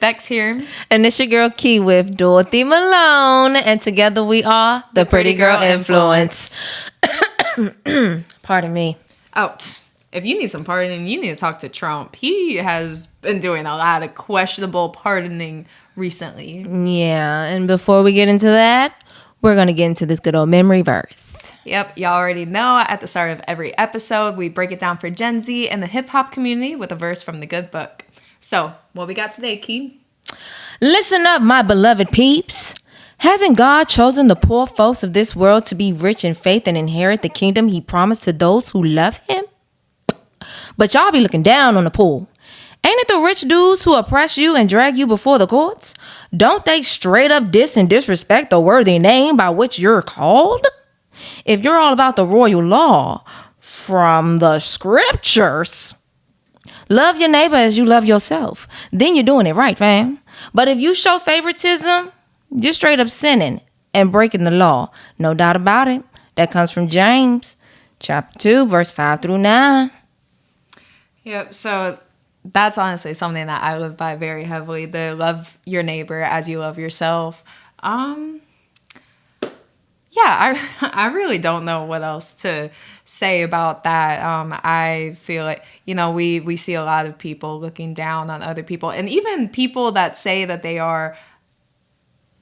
Bex here. And it's your girl Key with Doechii Malone. And together we are the Pretty Girl Influence. Pardon me. Oh, if you need some pardoning, you need to talk to Trump. He has been doing a lot of questionable pardoning recently. Yeah, and before we get into that, we're going to get into this good old memory verse. Yep, y'all already know at the start of every episode, we break it down for Gen Z and the hip-hop community with a verse from the good book. So, what we got today, Key? Listen up, my beloved peeps. Hasn't God chosen the poor folks of this world to be rich in faith and inherit the kingdom he promised to those who love him? But y'all be looking down on the poor. Ain't it the rich dudes who oppress you and drag you before the courts? Don't they straight up diss and disrespect the worthy name by which you're called? If you're all about the royal law from the scriptures, love your neighbor as you love yourself, then you're doing it right, fam. But if you show favoritism, you're straight up sinning and breaking the law. No doubt about it. That comes from James chapter 2, verse 5 through 9. Yep, so that's honestly something that I live by very heavily. The love your neighbor as you love yourself. I really don't know what else to say about that. I feel like, we see a lot of people looking down on other people, and even people that say that they are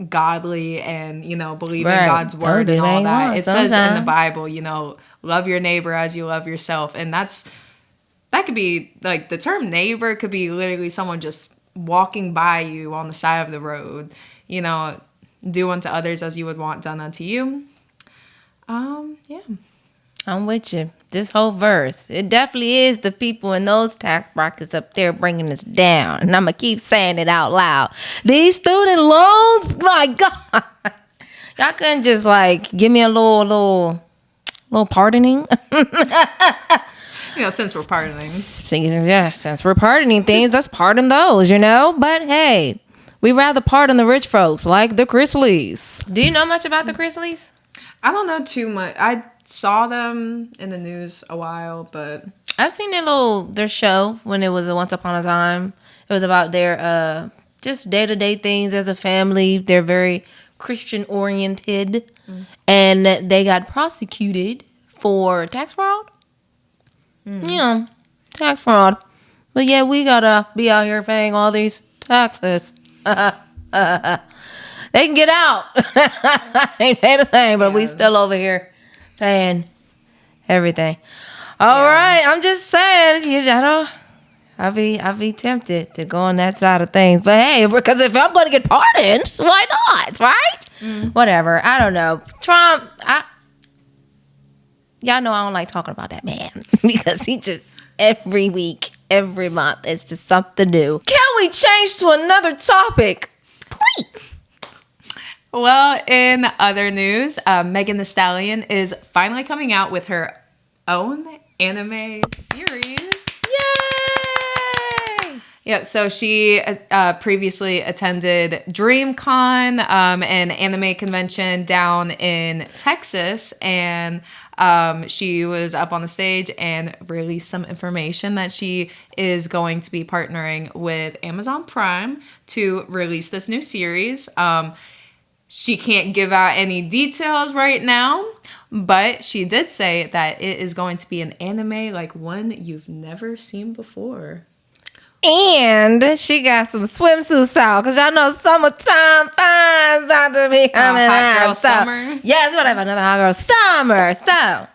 godly and, believe in God's word and all that. It says in the Bible, love your neighbor as you love yourself. And that could be, like, the term neighbor could be literally someone just walking by you on the side of the road. Do unto others as you would want done unto you. Yeah. I'm with you. This whole verse, it definitely is the people in those tax brackets up there bringing us down. And I'm going to keep saying it out loud. These student loans, my God. Y'all couldn't just, give me a little pardoning. Since we're pardoning. Yeah, since we're pardoning things, let's pardon those, But, hey, we rather pardon the rich folks, like the Chrisleys. Do you know much about the Chrisleys? I don't know too much. I saw them in the news a while, but I've seen their show when it was Once Upon a Time. It was about their just day-to-day things as a family. They're very Christian oriented, and they got prosecuted for tax fraud. Yeah, tax fraud. But yeah, we gotta be out here paying all these taxes. They can get out. Ain't that a thing? But we still over here paying everything. All right, I'm just saying, I'll be tempted to go on that side of things. But hey, because if I'm going to get pardoned, why not? Right? Whatever. I don't know. Trump. Y'all know I don't like talking about that man because he just every week, every month, it's just something new. Can we change to another topic, please? Well, in other news, Megan Thee Stallion is finally coming out with her own anime series. Yay! Yeah, so she previously attended DreamCon, an anime convention down in Texas, and she was up on the stage and released some information that she is going to be partnering with Amazon Prime to release this new series. She can't give out any details right now, but she did say that it is going to be an anime like one you've never seen before. And she got some swimsuits out because y'all know summertime finds about to be coming hot out. girl summer. Yes, whatever, another hot girl summer. So,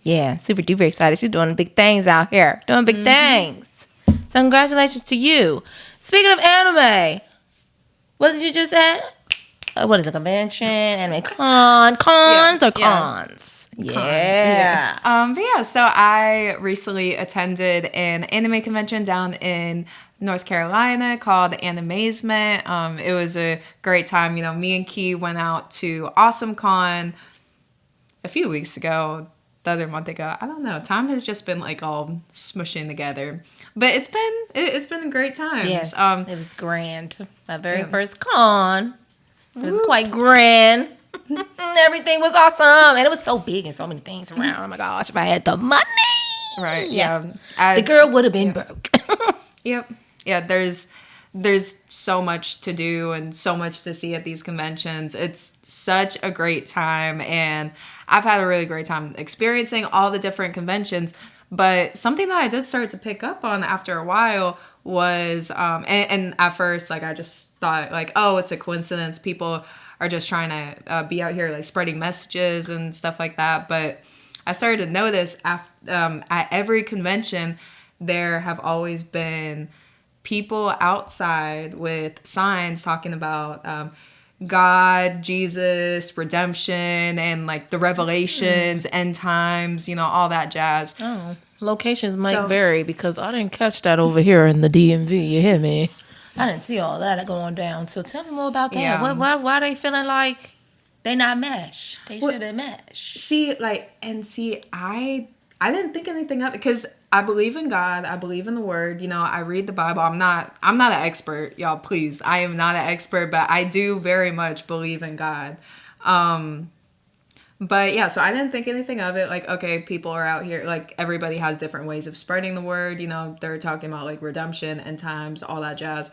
yeah, super duper excited. She's doing big things out here, doing big things. So, congratulations to you. Speaking of anime, what did you just say? What is a convention? Anime cons or cons? Yeah. But yeah, so I recently attended an anime convention down in North Carolina called Animazement. It was a great time. Me and Key went out to Awesome Con a few weeks ago, the other month ago. I don't know. Time has just been all smushing together. But it's been a great time. Yes, it was grand. My very first con. It was quite grand. Everything was awesome. And it was so big and so many things around. Oh my gosh, if I had the money. Right, yeah. The girl would have been broke. Yep. Yeah, there's there's so much to do and so much to see at these conventions. It's such a great time, and I've had a really great time experiencing all the different conventions. But something that I did start to pick up on after a while was, and at first, like, I just thought, like, oh, it's a coincidence. People are just trying to be out here, like, spreading messages and stuff like that. But I started to notice at every convention, there have always been people outside with signs talking about God, Jesus, redemption, and like the revelations, end times, all that jazz. Oh, locations might vary because I didn't catch that over here in the DMV. You hear me? I didn't see all that going down. So tell me more about that. Yeah. Why they feeling like they not mesh? They should have mesh. I didn't think anything of it because I believe in God. I believe in the Word. I read the Bible. I'm not an expert, y'all. Please, I am not an expert, but I do very much believe in God. But yeah, so I didn't think anything of it. Like, okay, people are out here. Like, everybody has different ways of spreading the word. They're talking about like redemption, end times, all that jazz.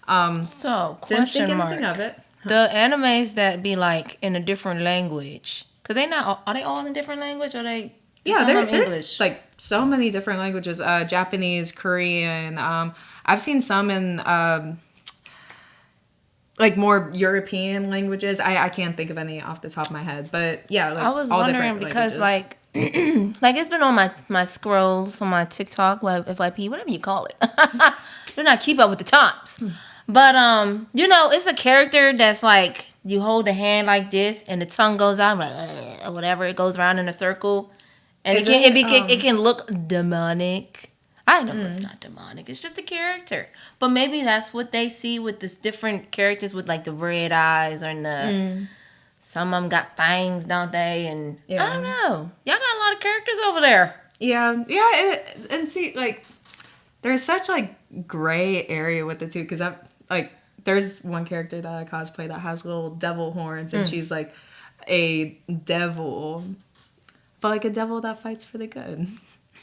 So, Didn't think question mark. anything of it. The animes that be like in a different language, cause are they all in a different language? Or they? Yeah, there's like so many different languages. Japanese, Korean. I've seen some in like more European languages. I can't think of any off the top of my head, but yeah, like I was all wondering because like like it's been on my scrolls on my TikTok, FYP, whatever you call it. Do not keep up with the times. But it's a character that's like you hold the hand like this and the tongue goes out like or whatever, it goes around in a circle. And it can look demonic. I know it's not demonic. It's just a character. But maybe that's what they see with this different characters with like the red eyes or some of them got fangs, don't they? And I don't know. Y'all got a lot of characters over there. Yeah. And see, like, there's such like gray area with the two because there's one character that I cosplay that has little devil horns and she's like a devil. But like a devil that fights for the good.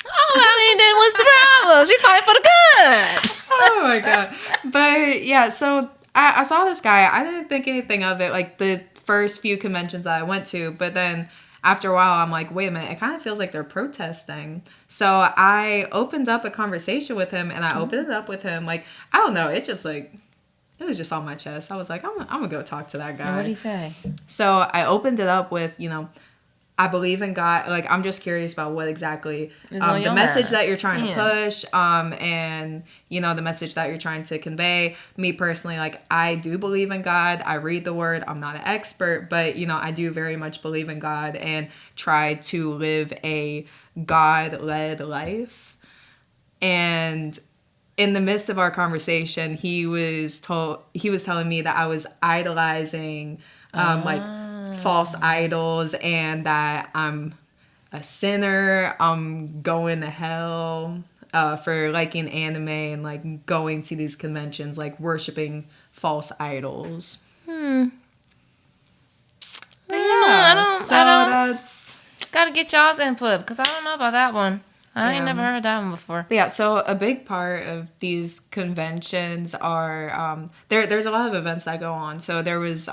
Oh, then what's the problem? She fight for the good. Oh my god. But yeah, so I saw this guy. I didn't think anything of it like the first few conventions that I went to. But then after a while, I'm like, wait a minute. It kind of feels like they're protesting. So I opened up a conversation with him and I opened it up with him. Like, I don't know. It was just on my chest. I was like, I'm going to go talk to that guy. And what'd he say? So I opened it up with, I believe in God. Like, I'm just curious about what exactly the message that you're trying to push, and the message that you're trying to convey. Me personally, like, I do believe in God. I read the Word. I'm not an expert, but I do very much believe in God and try to live a God-led life. And in the midst of our conversation, he was telling me that I was idolizing like false idols and that I'm a sinner. I'm going to hell for liking anime and like going to these conventions, like worshiping false idols. But yeah, I don't gotta get y'all's input because I don't know about that one. I ain't never heard that one before. But yeah, so a big part of these conventions are there's a lot of events that go on. So there was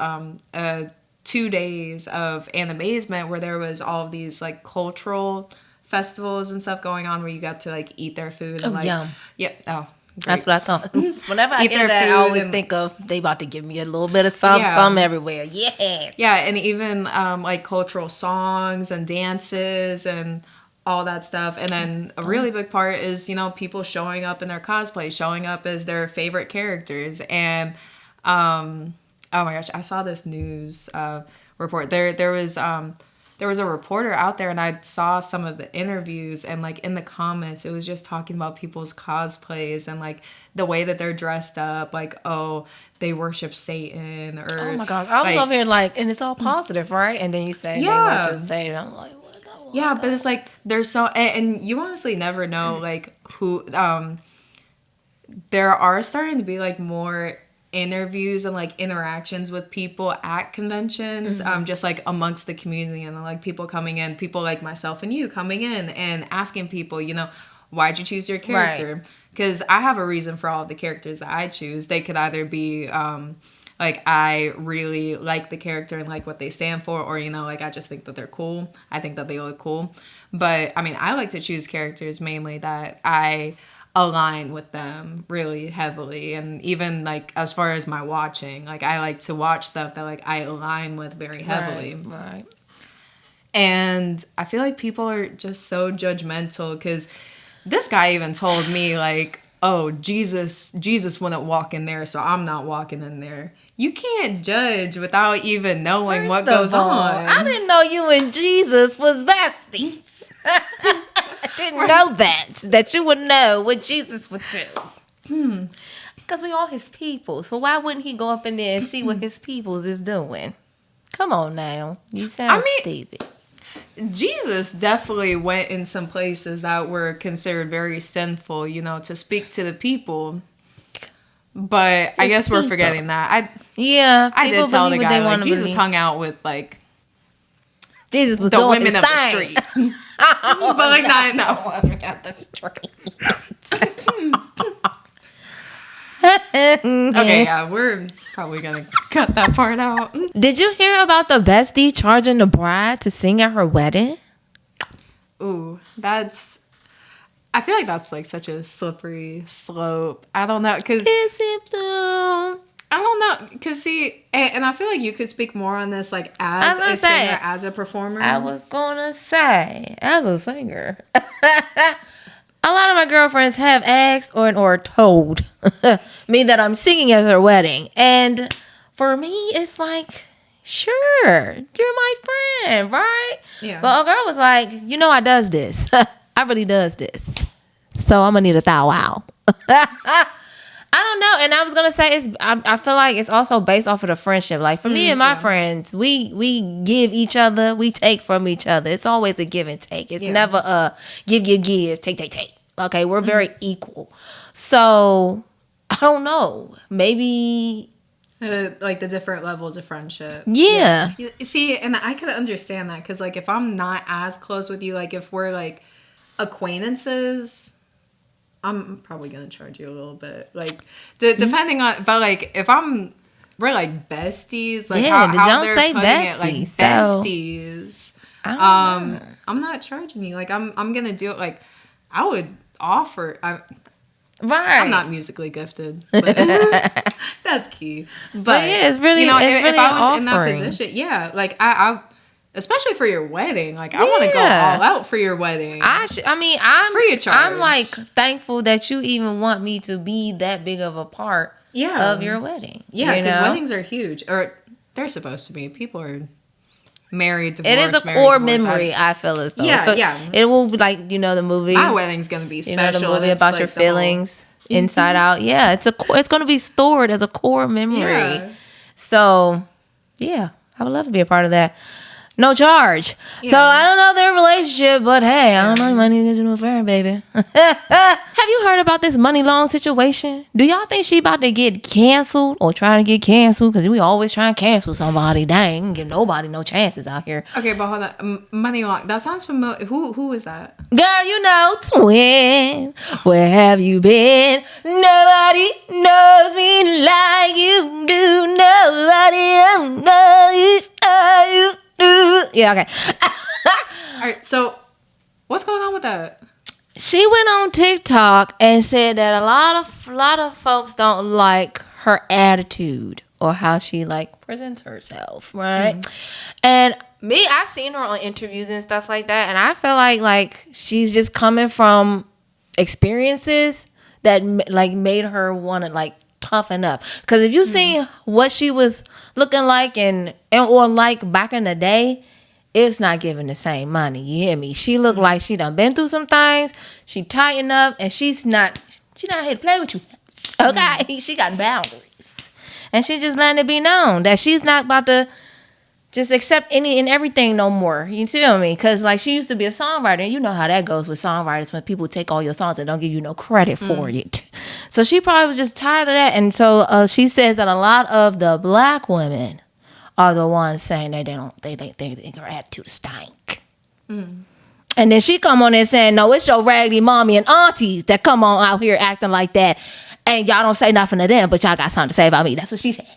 2 days of Animazement where there was all of these like cultural festivals and stuff going on where you got to like eat their food and yum. Yeah. Oh, great. That's what I thought. Whenever I hear that, I always think of they about to give me a little bit of some everywhere. Yeah. Yeah, and even like cultural songs and dances and all that stuff. And then a really big part is, people showing up in their cosplay, showing up as their favorite characters. And oh my gosh, I saw this news report. There was a reporter out there and I saw some of the interviews and like in the comments, it was just talking about people's cosplays and like the way that they're dressed up. Like, oh, they worship Satan or... Oh my gosh. I was over here like, and it's all positive, right? And then you say they worship Satan. I'm like, what? Yeah, but it's like there's so... And you honestly never know like who... there are starting to be like more interviews and like interactions with people at conventions, just like amongst the community and like people coming in, people like myself and you coming in and asking people, why'd you choose your character? because I have a reason for all the characters that I choose. They could either be like I really like the character and like what they stand for, or like I just think that they're cool. I think that they look cool. But I mean, I like to choose characters mainly that I align with them really heavily, and even like as far as my watching, like I like to watch stuff that like I align with very heavily. Right. And I feel like people are just so judgmental, because this guy even told me like, oh, Jesus wouldn't walk in there, so I'm not walking in there. You can't judge without even knowing what goes on. I didn't know you and Jesus was besties. I didn't know that you would know what Jesus would do. Because we all his people. So why wouldn't he go up in there and see what his peoples is doing? Come on now. You sound stupid. Jesus definitely went in some places that were considered very sinful, to speak to the people. But I guess we're forgetting that. I did tell the guy, like, Jesus hung out with, like, Jesus was the doing women of the streets. But, like, not enough. I forgot the streets. Okay, yeah, we're probably gonna cut that part out. Did you hear about the bestie charging the bride to sing at her wedding? Ooh, I feel like that's like such a slippery slope. I don't know, because Is it though? I don't know, because see, and I feel like you could speak more on this, like, as a singer, as a performer. I was gonna say, as a singer. A lot of my girlfriends have asked or told me that I'm singing at their wedding. And for me, it's like, sure, you're my friend, right? Yeah. But a girl was like, I does this. I really does this. So I'm going to need a thou wow. I don't know. And I was going to say, I feel like it's also based off of the friendship. Like for me and my friends, we give each other, we take from each other. It's always a give and take. It's never a give, take. Okay, we're very equal. So I don't know. Maybe like the different levels of friendship. Yeah. See, and I could understand that, because like if I'm not as close with you, like if we're like acquaintances, I'm probably gonna charge you a little bit, like depending on. But like if we're like besties, like how they're say putting besties, it, like besties. I'm not charging you. Like I'm gonna do it. Like I would offer. Right. I'm not musically gifted, but that's key. But yeah, it's really, if I was in that offering. position, like I especially for your wedding, like I want to go all out for your wedding. I'm free of charge. I'm like thankful that you even want me to be that big of a part of your wedding. Yeah, because weddings are huge, or they're supposed to be. People are married, divorced. It is a core memory, I feel as though. It will be like, the movie. My wedding's gonna be special. The movie about your feelings inside out. Yeah, it's gonna be stored as a core memory. Yeah. So, yeah, I would love to be a part of that. No charge. Yeah. So I don't know their relationship, but hey, I don't know. You might need to get you a friend, baby. Have you heard about this Money Long situation? Do y'all think she about to get canceled or trying to get canceled? Because we always try and cancel somebody. Dang, give nobody no chances out here. Okay, but hold on. Money Long. That sounds familiar. Who is that? Girl, twin. Where have you been? Nobody knows me like you do. Nobody knows you. Yeah, okay. All right, so what's going on with that? She went on TikTok and said that a lot of folks don't like her attitude or how she like presents herself, right? Mm-hmm. And me, I've seen her on interviews and stuff like that, and I feel like she's just coming from experiences that like made her want to like toughen up. Because if you see what she was looking like and or like back in the day, it's not giving the same money. You hear me? She looked like she done been through some things. She tightened up, and she's not here to play with you. Okay, she got boundaries, and she just letting it be known that she's not about to just accept any and everything no more. You feel me? Because like she used to be a songwriter, and you know how that goes with songwriters when people take all your songs and don't give you no credit for it. So she probably was just tired of that, and so she says that a lot of the black women are the ones saying that they think her attitude stink. And then she come on there saying, no, it's your raggedy mommy and aunties that come on out here acting like that. And y'all don't say nothing to them, but y'all got something to say about me. That's what she said.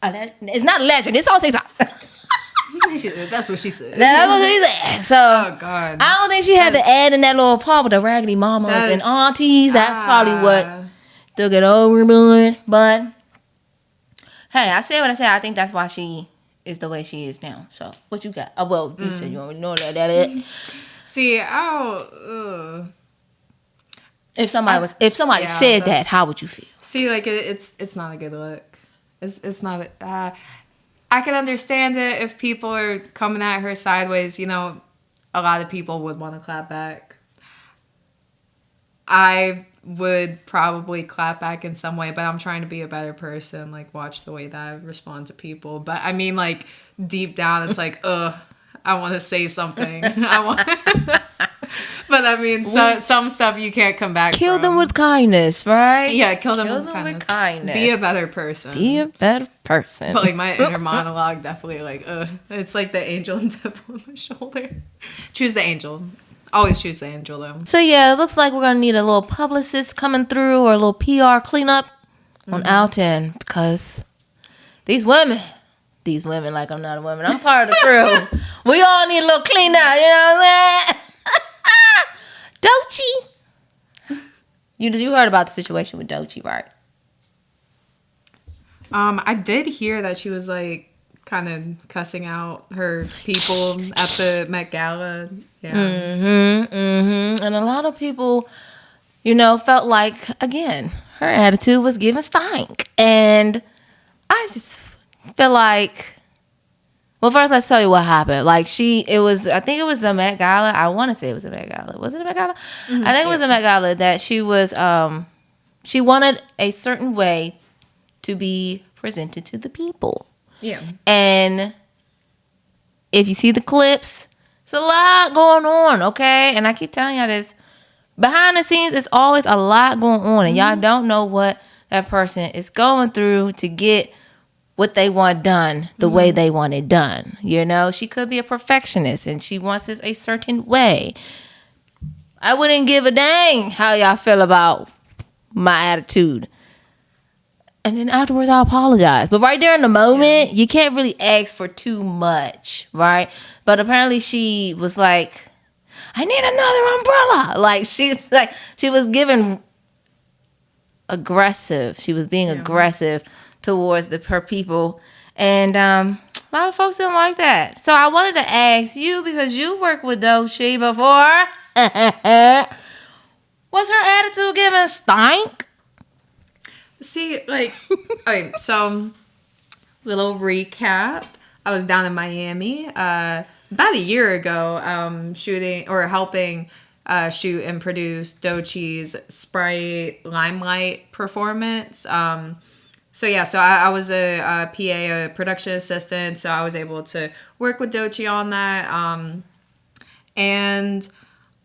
It's not a legend. It's on TikTok. That's what she said. That's what she said. So, oh, God. I don't think she had to add in that little part with the raggedy mamas and aunties. That's probably what took it overboard. But, hey, I said what I said. I think that's why she is the way she is now. So, what you got? Oh, well, you said you already know that it. See, if somebody said that, how would you feel? See, like it's not a good look. It's not. I can understand it if people are coming at her sideways. You know, a lot of people would want to clap back. I would probably clap back in some way, but I'm trying to be a better person. Like, watch the way that I respond to people. But I mean, like, deep down, it's like, I want to say something. But I mean, some stuff you can't come back Kill from. them with kindness, right? Yeah, kill them with kindness. Be a better person. Be a better person. But like my inner monologue definitely like, it's like the angel and devil on my shoulder. Choose the angel. Always choose the angel though. So yeah, it looks like we're gonna need a little publicist coming through or a little PR cleanup on Alton because these women like I'm not a woman. I'm part of the crew. We all need a little cleanup, you know what I'm saying? Doechii. You heard about the situation with Doechii, right? I did hear that she was like kind of cussing out her people at the Met Gala. Yeah. And a lot of people, felt like again her attitude was giving stank, and I just feel like. Well, first, let's tell you what happened. Like, I think it was the Met Gala. I want to say it was the Met Gala. Was it a Met Gala? Mm-hmm. I think it was a Met Gala that she was, she wanted a certain way to be presented to the people. Yeah. And if you see the clips, it's a lot going on, okay? And I keep telling y'all this. Behind the scenes, it's always a lot going on. And y'all don't know what that person is going through to get what they want done the way they want it done. She could be a perfectionist and she wants it a certain way. I wouldn't give a dang how y'all feel about my attitude. And then afterwards, I apologize. But right there in the moment, you can't really ask for too much, right? But apparently she was like, I need another umbrella. Like, she was giving aggressive. She was being aggressive towards her people, and a lot of folks didn't like that. So I wanted to ask you, because you worked with Doechii before, was her attitude giving stank? See, like, okay, so little recap. I was down in Miami about a year ago, shooting or helping shoot and produce Doechii's Sprite Limelight performance. So I was a PA, a production assistant, so I was able to work with Doechii on that. And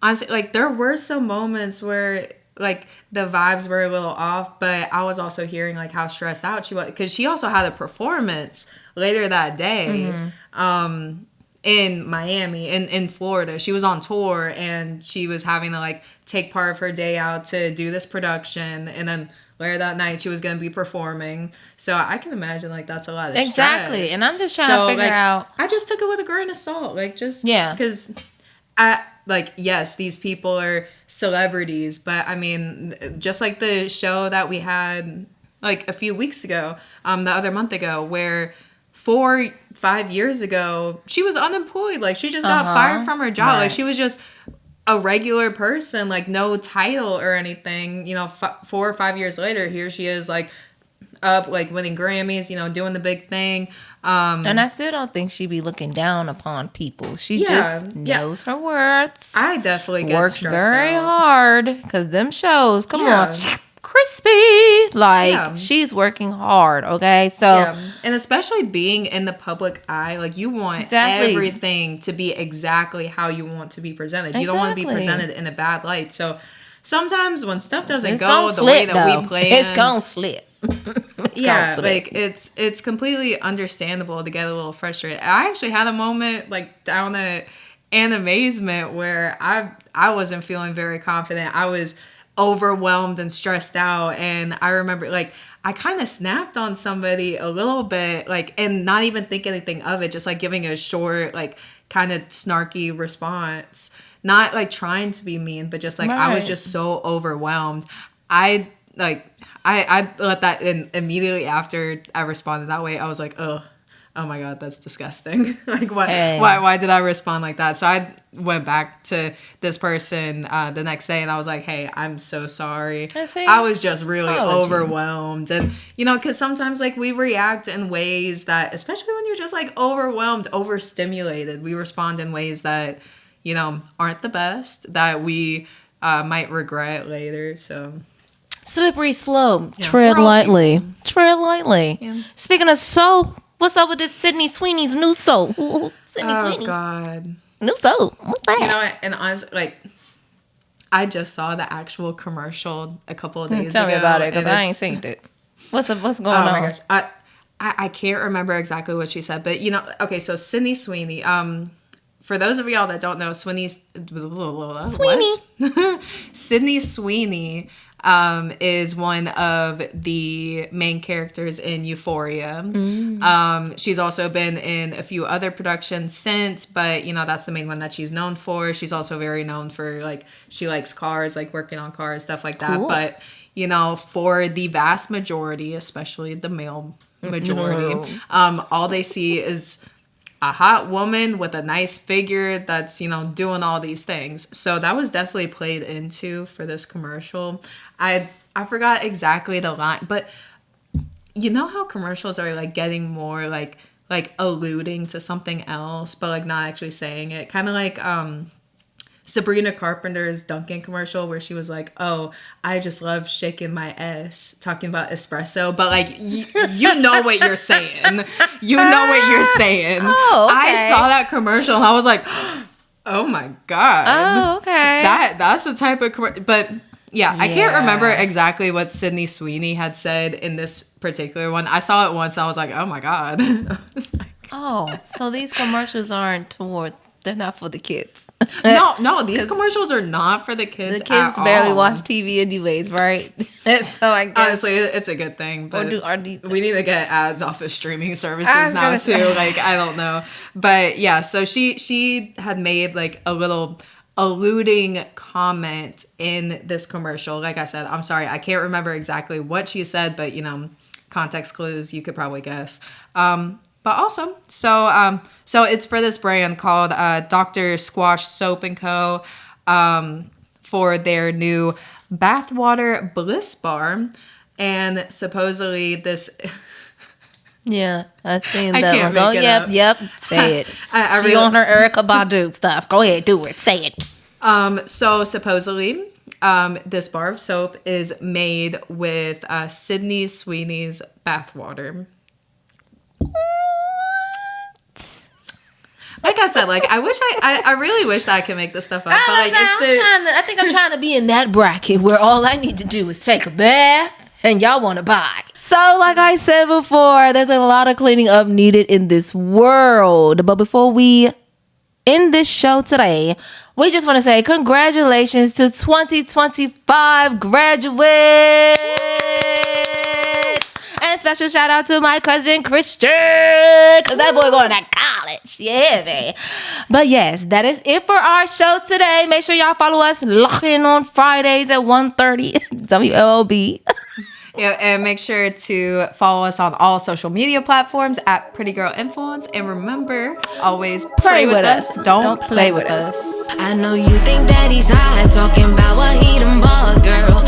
honestly, like, there were some moments where, like, the vibes were a little off, but I was also hearing, like, how stressed out she was, because she also had a performance later that day in Miami, in Florida. She was on tour, and she was having to, like, take part of her day out to do this production, and then later that night she was going to be performing. So I can imagine, like, that's a lot of stress. Exactly. And I'm just trying to figure out. I just took it with a grain of salt. Like, just. Yeah. Because, yes, these people are celebrities. But, I mean, just like the show that we had, like, a few weeks ago, the other month ago, where 4-5 years ago, she was unemployed. Like, she just got fired from her job. Right. Like, she was just a regular person, like, no title or anything. 4 or 5 years later, here she is, like, up, like, winning Grammys, doing the big thing. And I still don't think she be looking down upon people. She just knows her worth. I definitely get works stressed very out. hard, because them shows, come on, crispy. Like, she's working hard, okay? So, and especially being in the public eye, like, you want everything to be exactly how you want to be presented. You don't want to be presented in a bad light. So sometimes when stuff doesn't go the way that we planned, it's gonna slip. Like, it's completely understandable to get a little frustrated. I actually had a moment, like, down at and amazement where I wasn't feeling very confident. I was overwhelmed and stressed out. And I remember like I kind of snapped on somebody a little bit, like, and not even think anything of it, just like giving a short, like kind of snarky response. Not like trying to be mean, but just like I was just so overwhelmed. I let that in immediately after I responded that way. I was like, oh my God, that's disgusting. Like why did I respond like that? So I went back to this person the next day and I was like, hey, I'm so sorry. I was just really overwhelmed. And, you know, because sometimes like we react in ways that, especially when you're just like overwhelmed, overstimulated, we respond in ways that, you know, aren't the best, that we might regret later. So slippery slope. Yeah, tread lightly. Tread lightly. Yeah. Speaking of soap, what's up with this Sydney Sweeney's new soap? Sydney Sweeney. Oh, God. New soap. What's that? You know, and honestly, like, I just saw the actual commercial a couple of days ago. Tell me about it, because I ain't seen it. What's going on? Oh, my gosh. I can't remember exactly what she said, but, you know, okay, so Sydney Sweeney, for those of y'all that don't know, Sydney Sweeney is one of the main characters in Euphoria. She's also been in a few other productions since, but, you know, that's the main one that she's known for. She's also very known for, like, she likes cars, like working on cars, stuff like that. Cool. But, you know, for the vast majority, especially the male majority, all they see is a hot woman with a nice figure that's, you know, doing all these things. So that was definitely played into for this commercial. I forgot exactly the line, but you know how commercials are like getting more like alluding to something else, but like not actually saying it. Kind of like Sabrina Carpenter's Dunkin' commercial where she was like, oh, I just love shaking my ass, talking about espresso. But like, you know what you're saying. You know what you're saying. Oh, okay. I saw that commercial and I was like, oh my God. Oh, okay. That's the type of, but yeah, I can't remember exactly what Sydney Sweeney had said in this particular one. I saw it once and I was like, oh my God. Oh, so these commercials they're not for the kids. No, these commercials are not for the kids. The kids barely watch TV anyways, right? So I guess honestly, it's a good thing. But we need to get ads off of streaming services now too. Like, I don't know, but yeah. So she had made like a little alluding comment in this commercial. Like I said, I'm sorry, I can't remember exactly what she said, but you know, context clues, you could probably guess. But awesome. So it's for this brand called Dr. Squash Soap & Co. For their new bathwater bliss bar. And supposedly this... Yeah, I've seen that one. Oh, yep. Say it. She really, on her Erykah Badu stuff. Go ahead, do it. Say it. So supposedly, this bar of soap is made with Sydney Sweeney's bathwater. Like I said, like I really wish that I could make this stuff up. But like, I think I'm trying to be in that bracket where all I need to do is take a bath and y'all want to buy. So like I said before, there's a lot of cleaning up needed in this world. But before we end this show today, we just want to say congratulations to 2025 graduates. And special shout out to my cousin Christian, because that boy going to college. Yeah, man. But yes, that is it for our show today. Make sure y'all follow us lock in on Fridays at 1:30 WLB. Yeah, and make sure to follow us on all social media platforms at Pretty Girl Influence. And remember, always pray with us. Don't play with us. I know you think that he's high, talking about what he done bought, girl.